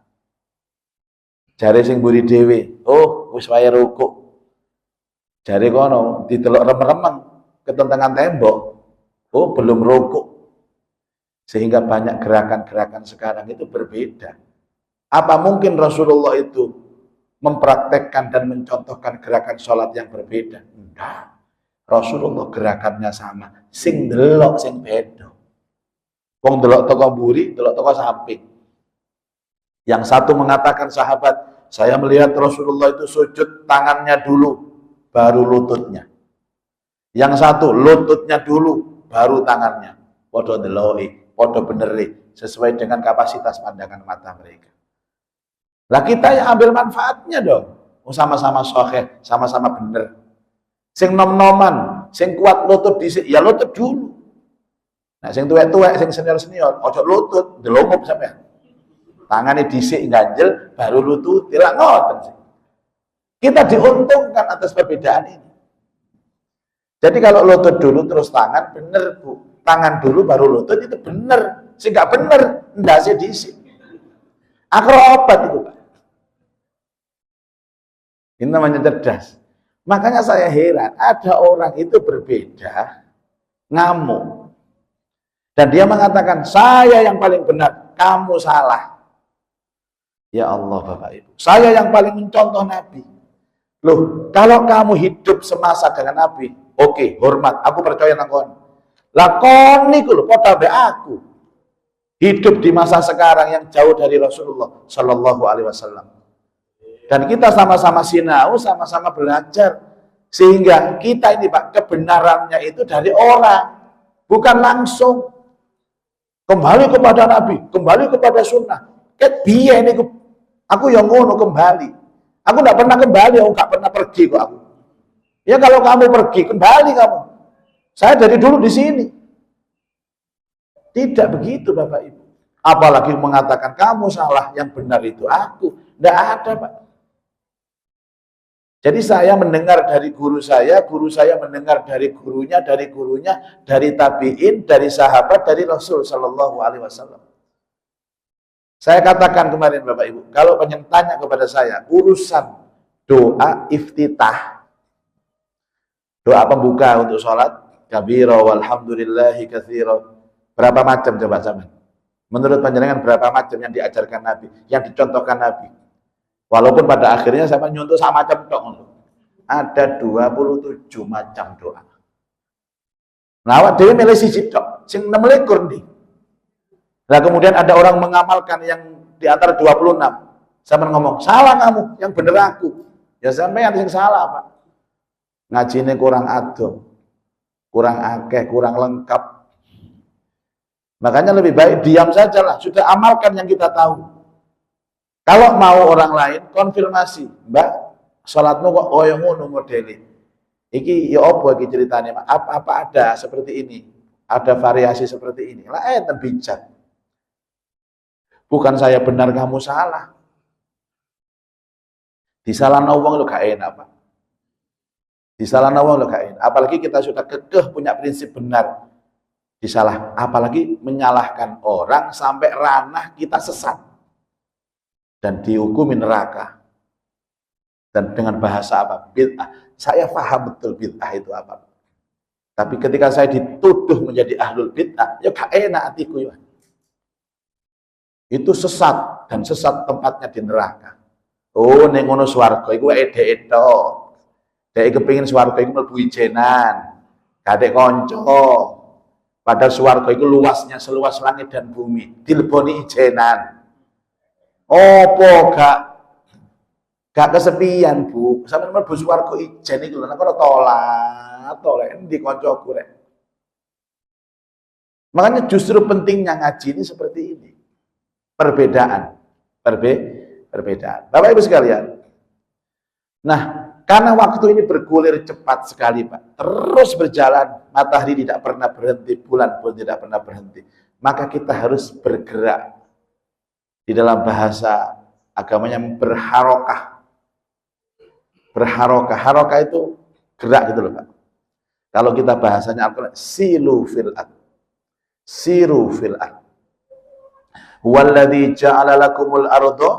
Jare sing mburi dhewe, wis wae rukuk. Jare kono didelok remeng-remeng ketentangan tembok. Belum rukuk. Sehingga banyak gerakan-gerakan sekarang itu berbeda. Apa mungkin Rasulullah itu mempraktekkan dan mencontohkan gerakan sholat yang berbeda? Enggak. Rasulullah gerakannya sama. Sing delok sing beda. Wong delok toko mburi, delok toko samping. Yang satu mengatakan sahabat, saya melihat Rasulullah itu sujud tangannya dulu, baru lututnya. Yang satu lututnya dulu, baru tangannya. Podo deloi, podo beneri, sesuai dengan kapasitas pandangan mata mereka. Lah kita yang ambil manfaatnya dong. Sama-sama sahih, sama-sama bener. Sing nom-noman, sing kuat lutut dhisik, ya lutut dulu. Nah, sing tuwek-tuwek, sing senior-senior, ojo lutut, delongup sampean. Tangannya disik ganjel, baru lutut, tidak ngoten sih. Kita diuntungkan atas perbedaan ini. Jadi kalau lutut dulu terus tangan, bener Bu. Tangan dulu baru lutut itu bener. Sih nggak bener, ndase disik. Akrobat itu Pak. Ini namanya cerdas. Makanya saya heran, ada orang itu berbeda, ngamuk. Dan dia mengatakan, saya yang paling benar, kamu salah. Ya Allah Bapak Ibu, saya yang paling mencontoh Nabi. Loh, kalau kamu hidup semasa dengan Nabi, oke, hormat, aku percaya nang kon. Lah kon niku lho padha mbek aku. Hidup di masa sekarang yang jauh dari Rasulullah Shallallahu alaihi wasallam. Dan kita sama-sama sinau, sama-sama belajar. Sehingga kita ini Pak, kebenarannya itu dari orang, bukan langsung. Kembali kepada Nabi, kembali kepada sunnah. Ket biye niku aku yang ngono kembali. Aku tidak pernah kembali, aku nggak pernah pergi kok aku. Ya kalau kamu pergi, kembali kamu. Saya dari dulu di sini. Tidak begitu Bapak Ibu. Apalagi mengatakan kamu salah, yang benar itu aku. Tidak ada Pak. Jadi saya mendengar dari guru saya mendengar dari gurunya, dari tabi'in, dari sahabat, dari Rasul Shallallahu Alaihi Wasallam. Saya katakan kemarin Bapak Ibu, kalau tanya kepada saya, urusan doa iftitah, doa pembuka untuk sholat, kabira walhamdulillahi katsira, berapa macam coba zaman? Menurut panjenengan berapa macam yang diajarkan Nabi, yang dicontohkan Nabi? Walaupun pada akhirnya saya nyontoh sama macam tok. Ada 27 macam doa. Nah, awak dhewe milih siji tok, sing 26 nih. Nah, kemudian ada orang mengamalkan yang di antara 26. Saya ngomong, salah kamu, yang bener aku. Ya sampai yang salah, Pak. Ngajine kurang adoh, kurang akeh, kurang lengkap. Makanya lebih baik diam saja lah, sudah amalkan yang kita tahu. Kalau mau orang lain, konfirmasi. Mbak, sholatmu kok koyo ngono modele. Iki ya apa iki ceritanya? Apa ada seperti ini? Ada variasi seperti ini? Lah enten bijak. Bukan saya benar kamu salah. Disalahno wong lho gak enak, Pak. Disalahno wong lho gak enak. Apalagi kita sudah kekeh punya prinsip benar. Apalagi menyalahkan orang sampai ranah kita sesat dan dihukumi neraka. Dan dengan bahasa apa? Bid'ah. Saya paham betul bid'ah itu apa. Tapi ketika saya dituduh menjadi ahlul bid'ah, ya gak enak hatiku ya. Itu sesat, dan sesat tempatnya di neraka. Oh, ning ngono swarga iku ede-ede. Dek kepengin swarga iku mlebu ijenan. Gadek kanca. Padahal swarga iku luasnya seluas langit dan bumi, dileboni ijenan. Opo gak kesepian, Bu. Sampeyan mlebu swarga ijen iku lho, nek ora tolak endi kancaku rek. Makanya justru pentingnya ngaji ini seperti ini. Perbedaan. Bapak Ibu sekalian. Nah, karena waktu ini bergulir cepat sekali, Pak. Terus berjalan, matahari tidak pernah berhenti, bulan pun tidak pernah berhenti. Maka kita harus bergerak. Di dalam bahasa agamanya berharokah. Berharokah. Harokah itu gerak gitu loh, Pak. Kalau kita bahasanya Al-Quran, silu fil ard. Siru fil ard. Huwallazi ja'ala lakumul arda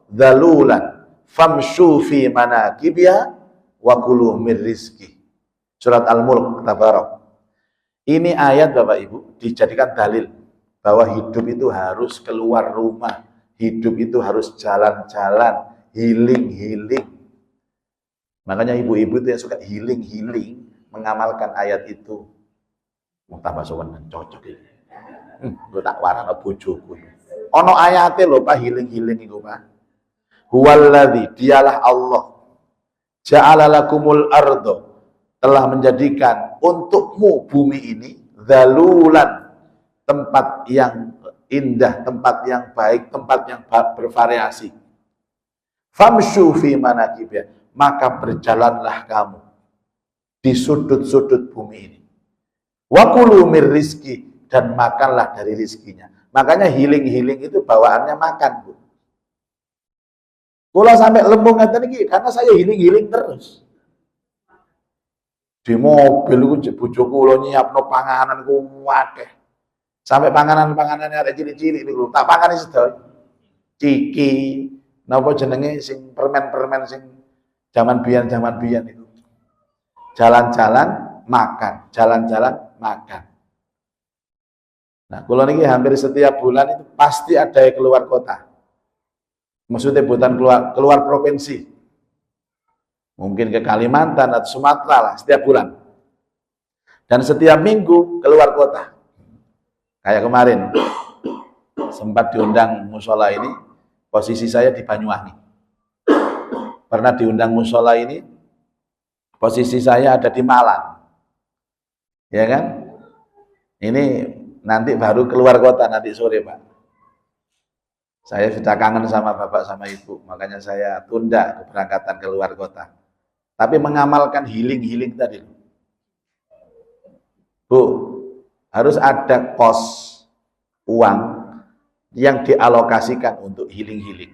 dhalulan famshu fi manakibiha wa kulu mir rizqi. Surat Al-Mulk Tabarak. Ini ayat Bapak Ibu dijadikan dalil bahwa hidup itu harus keluar rumah, hidup itu harus jalan-jalan, healing. Makanya ibu-ibu itu yang suka healing mengamalkan ayat itu. Mau tambah sowan cocok ini. Gue tak warana bojoku. Ono ayate lho Pak healing iku Pak. Huwallazi, dialah Allah. Ja'ala lakumul ardo, telah menjadikan untukmu bumi ini dhalulan, tempat yang indah, tempat yang baik, tempat yang bervariasi. Famshu fi manakibiha, maka berjalanlah kamu di sudut-sudut bumi ini. Wa kulu mir rizqi, dan makanlah dari rizkinya. Makanya healing itu bawaannya makan, Bu. Kula sampai lembung ngeten iki karena saya healing terus. Di mobil iku bojoku kula nyiapno panganan ku akeh. Sampai panganan-panganan arek cilik-cilik niku tak pakani sedaya. Ciki, napa jenenge sing permen-permen sing Zaman biyen itu. Jalan-jalan makan, jalan-jalan makan. Nah, kula niki hampir setiap bulan itu pasti ada yang keluar kota. Maksudnya bukan keluar provinsi. Mungkin ke Kalimantan atau Sumatera lah setiap bulan. Dan setiap minggu keluar kota. Kayak kemarin sempat diundang musola ini, posisi saya di Banyuwangi. Pernah diundang musola ini, posisi saya ada di Malang. Ya kan? Ini nanti baru keluar kota nanti sore, Pak. Saya sudah kangen sama bapak sama ibu, makanya saya tunda keberangkatan keluar kota. Tapi mengamalkan healing tadi. Bu, harus ada pos uang yang dialokasikan untuk healing.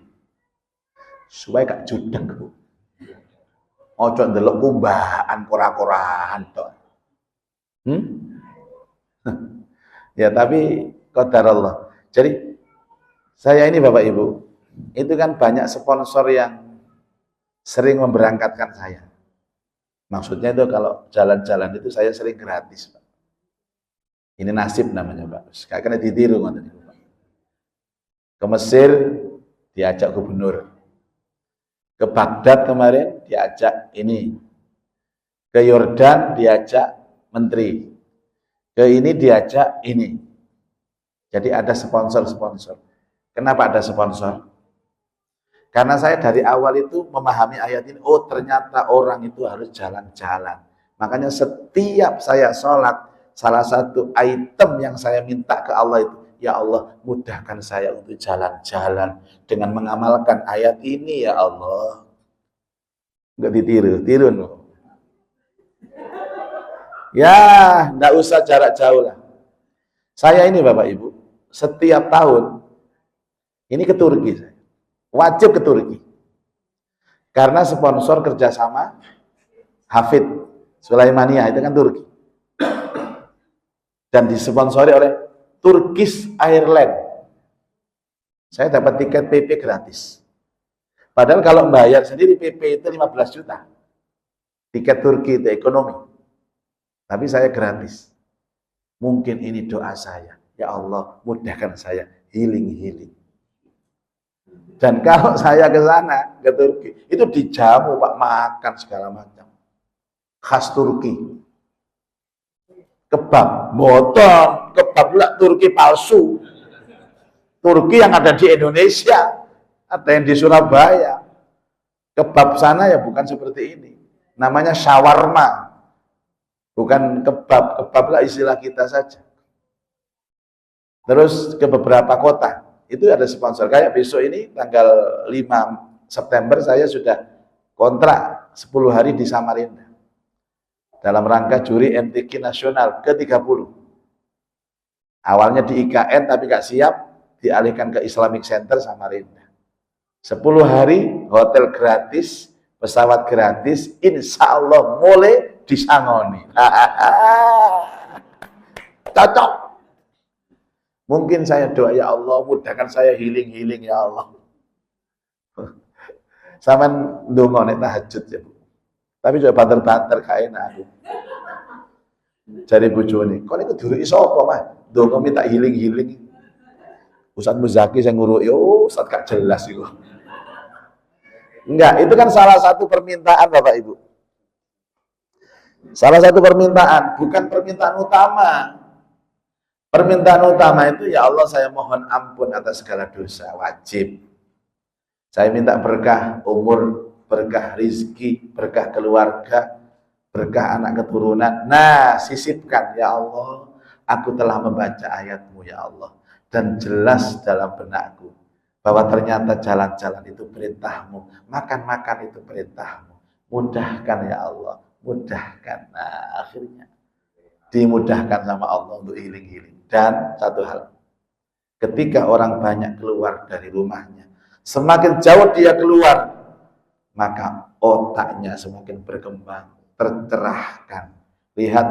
Supaya gak judeg, Bu. Ojo ndelok kumbahan kora-korahan tok. Ya, tapi qadarullah. Jadi saya ini Bapak Ibu, itu kan banyak sponsor yang sering memberangkatkan saya. Maksudnya itu kalau jalan-jalan itu saya sering gratis, Pak. Ini nasib namanya, Pak. Kayak kena ditiru Pak. Ke Mesir diajak gubernur. Ke Baghdad kemarin diajak ini. Ke Yordan diajak menteri. Ke ini diajak ini. Jadi ada sponsor-sponsor. Kenapa ada sponsor? Karena saya dari awal itu memahami ayat ini, oh ternyata orang itu harus jalan-jalan. Makanya setiap saya sholat, salah satu item yang saya minta ke Allah itu, ya Allah mudahkan saya untuk jalan-jalan dengan mengamalkan ayat ini ya Allah. Enggak tiru no. Ya, enggak usah jarak jauh lah. Saya ini Bapak Ibu, setiap tahun ini ke Turki, wajib ke Turki. Karena sponsor kerjasama Hafid Sulaimaniyah itu kan Turki. Dan disponsori oleh Turkish Airlines. Saya dapat tiket PP gratis. Padahal kalau bayar sendiri PP itu 15 juta. Tiket Turki itu ekonomi. Tapi saya gratis. Mungkin ini doa saya. Ya Allah, mudahkan saya healing. Dan kalau saya ke sana, ke Turki, itu dijamu Pak, makan segala macam. Khas Turki. Kebab, motong, kebab pula Turki palsu. Turki yang ada di Indonesia, ada yang di Surabaya. Kebab sana ya bukan seperti ini. Namanya shawarma. Bukan kebab lah istilah kita saja. Terus ke beberapa kota. Itu ada sponsor, kayak besok ini tanggal 5 September saya sudah kontrak 10 hari di Samarinda dalam rangka juri MTQ nasional ke-30. Awalnya di IKN tapi gak siap, dialihkan ke Islamic Center Samarinda. 10 hari hotel gratis, pesawat gratis, insya Allah mulai disangoni. Cocok. Mungkin saya doa, ya Allah mudahkan saya healing ya Allah. Saman ndonga nek tahajud ya Bu. Tapi coba banter-banter kae enak aku. Jare bojone, kok niku duruki sapa Mas? Ndonga minta healing. Ustaz Muzaki saya nguruki, oh Ustaz gak jelas iku. Enggak, itu kan salah satu permintaan Bapak Ibu. Salah satu permintaan, bukan permintaan utama. Permintaan utama itu, ya Allah saya mohon ampun atas segala dosa, wajib. Saya minta berkah umur, berkah rizki, berkah keluarga, berkah anak keturunan. Nah, sisipkan, ya Allah, aku telah membaca ayatmu, ya Allah. Dan jelas dalam benakku, bahwa ternyata jalan-jalan itu perintahmu, makan-makan itu perintahmu. Mudahkan, ya Allah, mudahkan. Nah, akhirnya dimudahkan sama Allah untuk healing. Dan satu hal, ketika orang banyak keluar dari rumahnya, semakin jauh dia keluar, maka otaknya semakin berkembang, tercerahkan. Lihat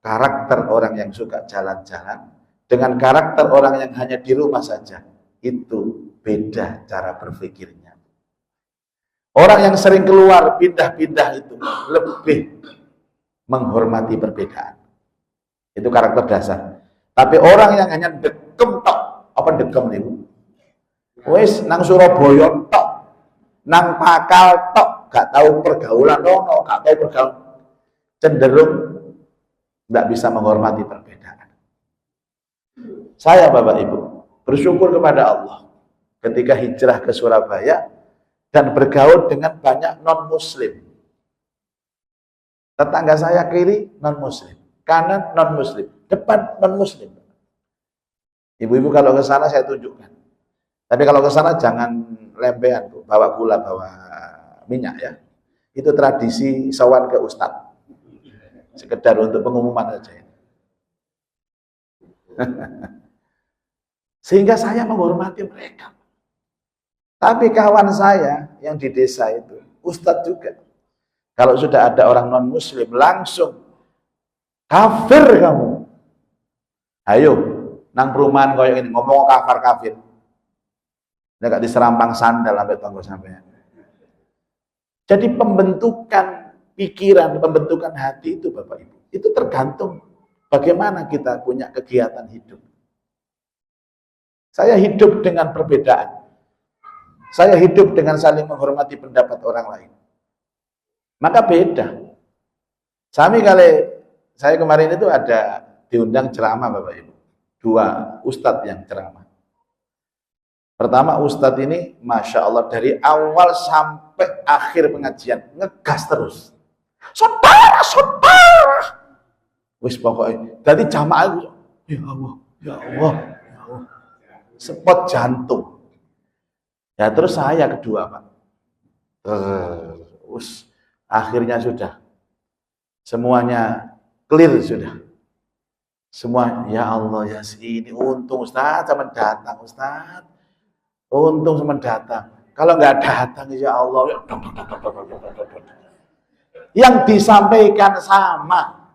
karakter orang yang suka jalan-jalan dengan karakter orang yang hanya di rumah saja, itu beda cara berpikirnya. Orang yang sering keluar pindah-pindah itu lebih menghormati perbedaan. Itu karakter dasar. Tapi orang yang hanya dekem tok, apa dekem niku? Wis nang Surabaya tok, nang Pakal tok, gak tahu pergaulan ono, gak tahu pergaulan, cenderung tidak bisa menghormati perbedaan. Saya Bapak Ibu bersyukur kepada Allah ketika hijrah ke Surabaya dan bergaul dengan banyak non-muslim. Tetangga saya kiri non-muslim, kanan non-muslim, depan non-muslim. Ibu-ibu kalau ke sana saya tunjukkan. Tapi kalau ke sana jangan lempean, bawa gula, bawa minyak ya. Itu tradisi sawan ke ustadz. Sekedar untuk pengumuman saja. Sehingga saya menghormati mereka. Tapi kawan saya yang di desa itu, ustadz juga. Kalau sudah ada orang non-muslim, langsung kafir kamu. Ayo, nang perumahan kayak ini, ngomong kafir. Dia gak diserampang sandal sampai tonggo sampean. Jadi pembentukan pikiran, pembentukan hati itu Bapak Ibu, itu tergantung bagaimana kita punya kegiatan hidup. Saya hidup dengan perbedaan. Saya hidup dengan saling menghormati pendapat orang lain. Maka beda. Saya kemarin itu ada diundang ceramah Bapak Ibu. 2 ustadz yang ceramah. Pertama ustadz ini Masya Allah dari awal sampai akhir pengajian ngegas terus. Saudara. Wis pokoknya. Jadi jamaah itu, ya Allah. Spot jantung. Ya terus saya kedua Pak. Terus akhirnya sudah. Semuanya clear sudah. Semua, ya Allah ya ini untung Ustaz sama datang Ustaz. Untung sama datang. Kalau nggak datang ya Allah. Yang disampaikan sama.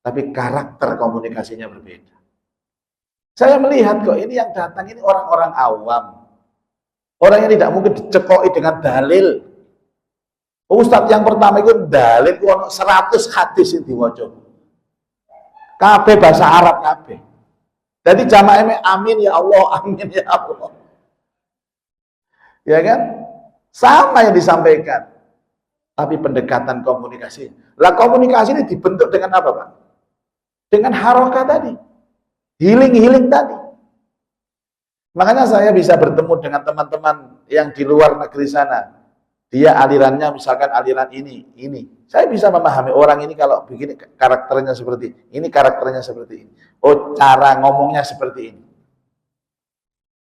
Tapi karakter komunikasinya berbeda. Saya melihat kok ini yang datang ini orang-orang awam. Orang yang tidak mungkin dicekoi dengan dalil. Ustadz yang pertama itu dalil 100 hadis yang diwaca. Kabeh bahasa Arab kabeh. Jadi jamaah amin ya Allah, amin ya Allah. Ya kan? Sama yang disampaikan. Tapi pendekatan komunikasi. Lah komunikasi ini dibentuk dengan apa, Pak? Dengan harokat tadi. Healing tadi. Makanya saya bisa bertemu dengan teman-teman yang di luar negeri sana. Dia alirannya misalkan aliran ini. Saya bisa memahami orang ini kalau begini karakternya seperti ini karakternya seperti ini. Oh, cara ngomongnya seperti ini.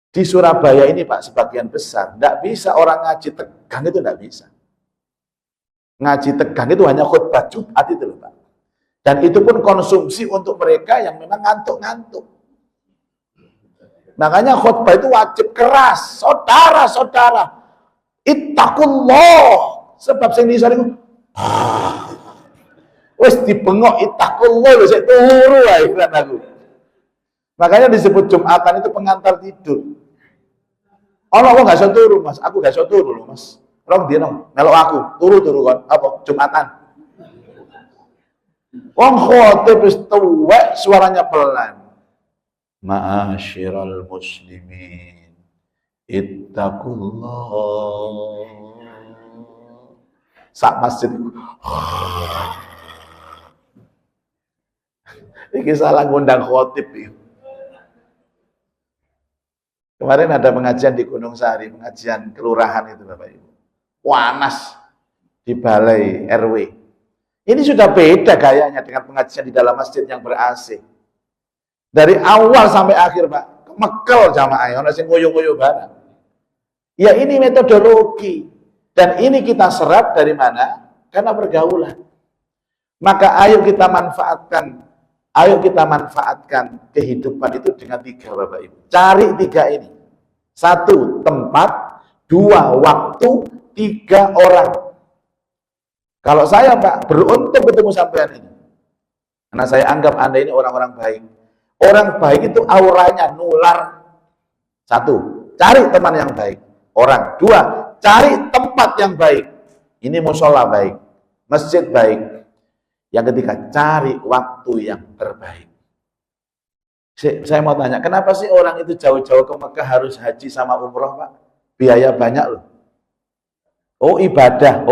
Di Surabaya ini Pak, sebagian besar tidak bisa orang ngaji tegang itu tidak bisa. Ngaji tegang itu hanya khutbah Jumat itu loh Pak. Dan itu pun konsumsi untuk mereka yang memang ngantuk-ngantuk. Makanya khutbah itu wajib keras, saudara-saudara. Ittaqullah. Sebab sing disare iku wis dibengok ittaqullah wis turu wae kan aku. Makanya disebut Jumatan itu pengantar tidur. Ono wong gak iso turu, Mas. Aku gak iso turu lho, Mas. Rong dino melok aku, turu kon apa Jumatan. Wong khotib wis tuwek suaranya pelan. Ma'asyiral muslimin ittaqullah. Sak masjid iki salah ngundang khotib iki. Kemarin ada pengajian di Gunung Sari, pengajian kelurahan itu Bapak Ibu. Panas di balai RW. Ini sudah beda gayanya dengan pengajian di dalam masjid yang ber-AC. Dari awal sampai akhir Pak, mekel jamaah, ono sing ngoyo-ngoyo barang. Ya ini metodologi. Dan ini kita serap dari mana? Karena pergaulan. Maka ayo kita manfaatkan kehidupan itu dengan 3 Bapak Ibu. Cari 3 ini. 1, tempat. 2, waktu. 3, orang. Kalau saya Pak, beruntung ketemu sampean ini. Karena saya anggap Anda ini orang-orang baik. Orang baik itu auranya nular. 1, cari teman yang baik. Orang. 2, Cari tempat yang baik. Ini musola baik, masjid baik. Yang ketiga, cari waktu yang terbaik. Saya mau tanya, kenapa sih orang itu jauh-jauh ke Mekah harus haji sama umroh, Pak? Biaya banyak loh. Oh ibadah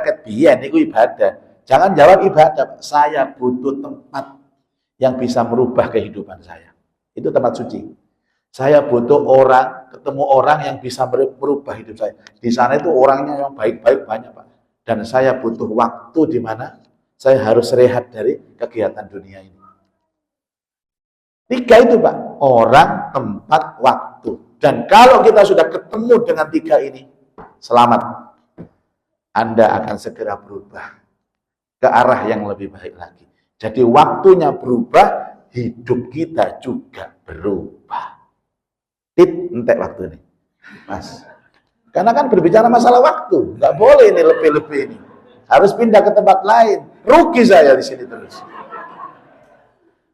ket biyen niku ibadah. Jangan jawab ibadah, saya butuh tempat yang bisa merubah kehidupan saya. Itu tempat suci. Saya butuh ketemu orang yang bisa merubah hidup saya. Di sana itu orangnya yang baik-baik banyak, Pak. Dan saya butuh waktu di mana saya harus rehat dari kegiatan dunia ini. 3 itu, Pak. Orang, tempat, waktu. Dan kalau kita sudah ketemu dengan 3 ini, selamat. Anda akan segera berubah ke arah yang lebih baik lagi. Jadi waktunya berubah, hidup kita juga berubah. Entek waktu ini, Mas. Karena kan berbicara masalah waktu, nggak boleh ini lebih-lebih ini. Harus pindah ke tempat lain. Rugi saya di sini terus.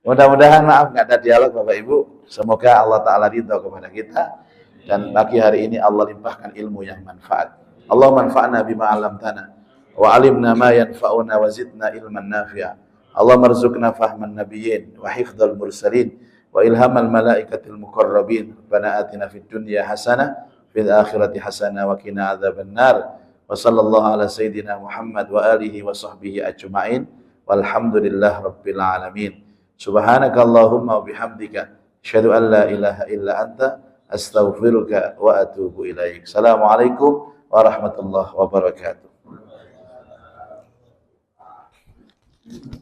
Mudah-mudahan maaf nggak ada dialog Bapak Ibu. Semoga Allah Ta'ala ridho kepada kita. Dan pagi hari ini Allah limpahkan ilmu yang manfaat. Allah manfa'na bima 'allamtana wa 'alimna ma yanfa'una wa zidna ilman nafi'a. Allah marzuqna fahman nabiyyin wa hifdzal mursalin wa ilhamal malaikatil muqarrabin. Rabbana atina fid dunya hasanah fil akhirati hasanah wa qina adzabannar. Wa sallallahu ala sayyidina Muhammad wa alihi wa sahbihi ajma'in. Walhamdulillah rabbil alamin. Subhanakallahumma wa bihamdika asyhadu an la ilaha illa anta astaghfiruka wa atubu ilaik. Assalamualaikum warahmatullahi wabarakatuh.